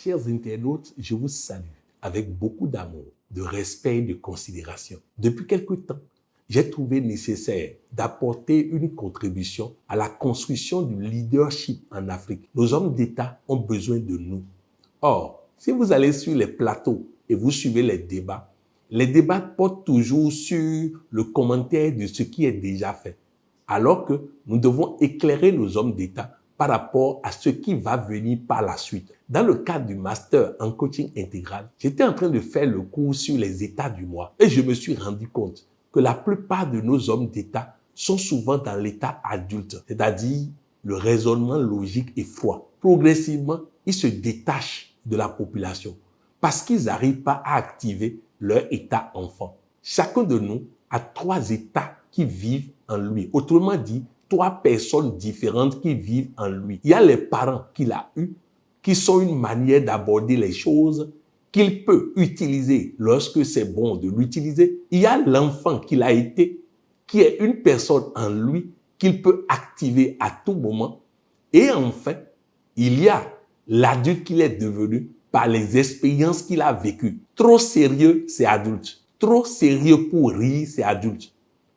Chers internautes, je vous salue avec beaucoup d'amour, de respect et de considération. Depuis quelque temps, j'ai trouvé nécessaire d'apporter une contribution à la construction du leadership en Afrique. Nos hommes d'État ont besoin de nous. Or, si vous allez sur les plateaux et vous suivez les débats portent toujours sur le commentaire de ce qui est déjà fait, alors que nous devons éclairer nos hommes d'État par rapport à ce qui va venir par la suite. Dans le cadre du master en coaching intégral, j'étais en train de faire le cours sur les états du moi et je me suis rendu compte que la plupart de nos hommes d'État sont souvent dans l'état adulte, c'est-à-dire le raisonnement logique et froid. Progressivement, ils se détachent de la population parce qu'ils n'arrivent pas à activer leur état enfant. Chacun de nous a 3 états qui vivent en lui. Autrement dit, 3 personnes différentes qui vivent en lui. Il y a les parents qu'il a eus, qui sont une manière d'aborder les choses qu'il peut utiliser lorsque c'est bon de l'utiliser. Il y a l'enfant qu'il a été, qui est une personne en lui qu'il peut activer à tout moment. Et enfin, il y a l'adulte qu'il est devenu par les expériences qu'il a vécues. Trop sérieux, c'est adulte. Trop sérieux pour rire, c'est adulte.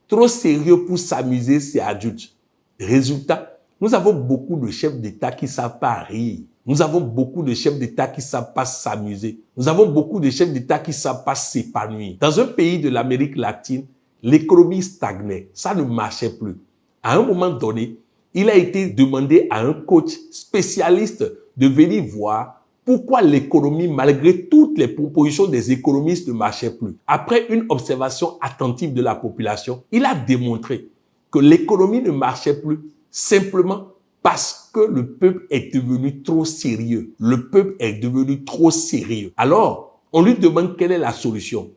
Trop sérieux pour s'amuser, c'est adulte. Résultat, nous avons beaucoup de chefs d'État qui ne savent pas rire. Nous avons beaucoup de chefs d'État qui ne savent pas s'amuser. Nous avons beaucoup de chefs d'État qui ne savent pas s'épanouir. Dans un pays de l'Amérique latine, l'économie stagnait. Ça ne marchait plus. À un moment donné, il a été demandé à un coach spécialiste de venir voir pourquoi l'économie, malgré toutes les propositions des économistes, ne marchait plus. Après une observation attentive de la population, il a démontré que l'économie ne marchait plus simplement parce que le peuple est devenu trop sérieux. Le peuple est devenu trop sérieux. Alors, on lui demande quelle est la solution.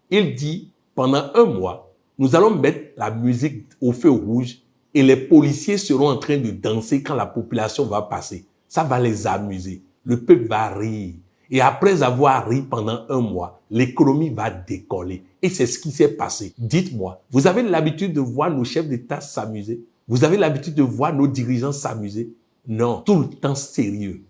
Il dit, pendant 1 mois, nous allons mettre la musique au feu rouge et les policiers seront en train de danser quand la population va passer. Ça va les amuser. Le peuple va rire. Et après avoir ri pendant 1 mois, l'économie va décoller. Et c'est ce qui s'est passé. Dites-moi, vous avez l'habitude de voir nos chefs d'État s'amuser? Vous avez l'habitude de voir nos dirigeants s'amuser? Non, tout le temps sérieux.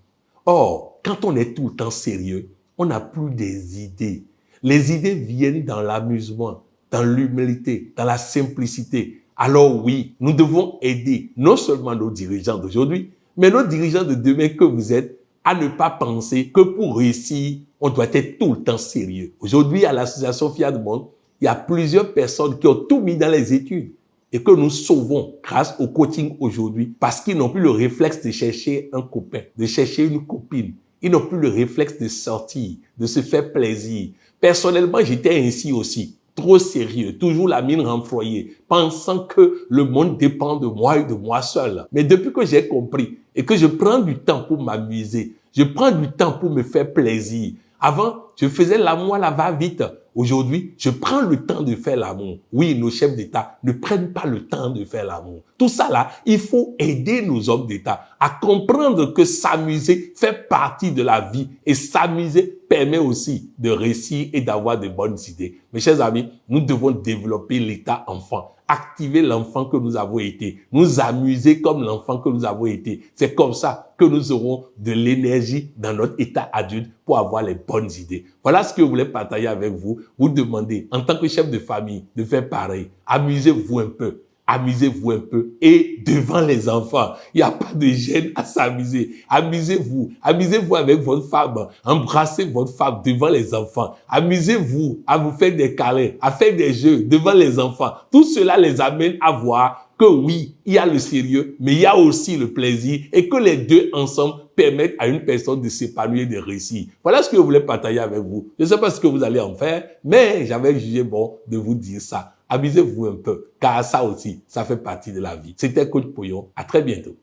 Or, quand on est tout le temps sérieux, on n'a plus des idées. Les idées viennent dans l'amusement, dans l'humilité, dans la simplicité. Alors oui, nous devons aider non seulement nos dirigeants d'aujourd'hui, mais nos dirigeants de demain que vous êtes, à ne pas penser que pour réussir, on doit être tout le temps sérieux. Aujourd'hui, à l'association Fiat Monde, il y a plusieurs personnes qui ont tout mis dans les études et que nous sauvons grâce au coaching aujourd'hui parce qu'ils n'ont plus le réflexe de chercher un copain, de chercher une copine. Ils n'ont plus le réflexe de sortir, de se faire plaisir. Personnellement, j'étais ainsi aussi. Trop sérieux, toujours la mine renfroyée, pensant que le monde dépend de moi et de moi seul. Mais depuis que j'ai compris et que je prends du temps pour m'amuser, je prends du temps pour me faire plaisir. Avant, je faisais l'amour à la va-vite. Aujourd'hui, je prends le temps de faire l'amour. Oui, nos chefs d'État ne prennent pas le temps de faire l'amour. Tout ça là, il faut aider nos hommes d'État à comprendre que s'amuser fait partie de la vie et s'amuser permet aussi de réussir et d'avoir de bonnes idées. Mes chers amis, nous devons développer l'état enfant, activer l'enfant que nous avons été, nous amuser comme l'enfant que nous avons été. C'est comme ça que nous aurons de l'énergie dans notre état adulte pour avoir les bonnes idées. Voilà ce que je voulais partager avec vous. Vous demandez, en tant que chef de famille, de faire pareil. Amusez-vous un peu. Amusez-vous un peu et devant les enfants, il n'y a pas de gêne à s'amuser. Amusez-vous. Amusez-vous avec votre femme. Embrassez votre femme devant les enfants. Amusez-vous à vous faire des câlins, à faire des jeux devant les enfants. Tout cela les amène à voir que oui, il y a le sérieux, mais il y a aussi le plaisir et que les deux ensemble permettent à une personne de s'épanouir, de réussir. Voilà ce que je voulais partager avec vous. Je ne sais pas ce que vous allez en faire, mais j'avais jugé bon de vous dire ça. Amusez-vous un peu, car ça aussi, ça fait partie de la vie. C'était Coach Pouillon. À très bientôt.